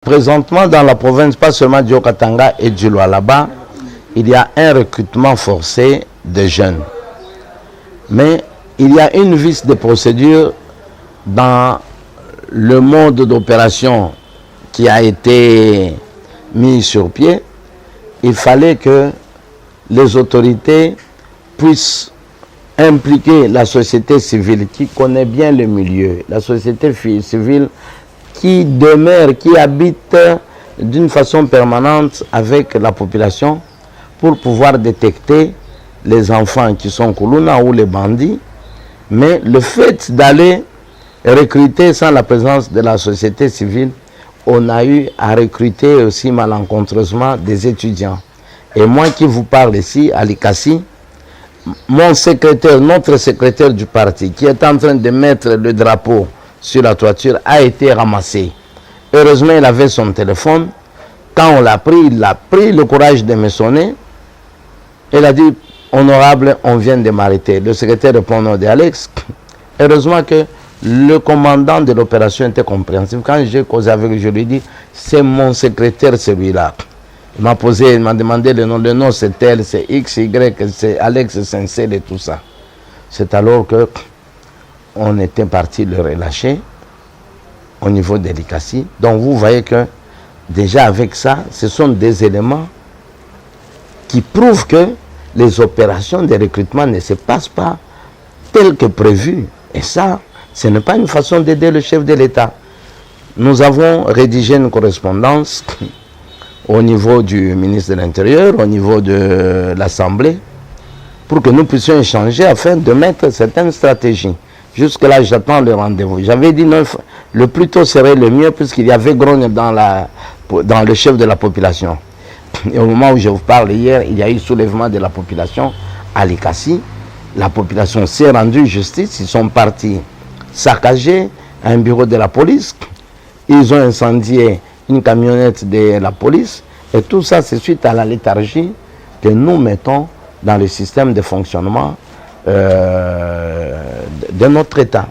présentement dans la province, pas seulement du Haut-Katanga et du Lualaba, il y a un recrutement forcé de jeunes. Mais il y a une vice de procédure dans le mode d'opération qui a été mis sur pied. Il fallait que les autorités puissent impliquer la société civile qui connaît bien le milieu, la société civile qui demeure, qui habite d'une façon permanente avec la population pour pouvoir détecter les enfants qui sont Koulouna ou les bandits. Mais le fait d'aller recruter sans la présence de la société civile, on a eu à recruter aussi malencontreusement des étudiants. Et moi qui vous parle ici, à Likassi, mon secrétaire, notre secrétaire du parti, qui est en train de mettre le drapeau sur la toiture, a été ramassé. Heureusement, il avait son téléphone. Quand on l'a pris, il a pris le courage de me sonner. Il a dit, honorable, on vient de m'arrêter. Le secrétaire répond au nom d'Alex. Heureusement que le commandant de l'opération était compréhensif. Quand j'ai causé avec lui, je lui ai dit, c'est mon secrétaire celui-là. Il m'a posé, il m'a demandé le nom. Le nom c'est tel, c'est X, Y, c'est Alex Sincère et tout ça. C'est alors que on était parti le relâcher au niveau de Likassi. Donc vous voyez que déjà avec ça, ce sont des éléments qui prouvent que les opérations de recrutement ne se passent pas telles que prévues. Et ça, ce n'est pas une façon d'aider le chef de l'État. Nous avons rédigé une correspondance au niveau du ministre de l'Intérieur, au niveau de l'Assemblée, pour que nous puissions échanger afin de mettre certaines stratégies. Jusque-là, j'attends le rendez-vous. J'avais dit non, le plus tôt serait le mieux, puisqu'il y avait grogne dans le chef de la population. Et au moment où je vous parle hier, il y a eu soulèvement de la population à Likassi. La population s'est rendue justice, ils sont partis saccager un bureau de la police. Ils ont incendié une camionnette de la police. Et tout ça, c'est suite à la léthargie que nous mettons dans le système de fonctionnement de notre État.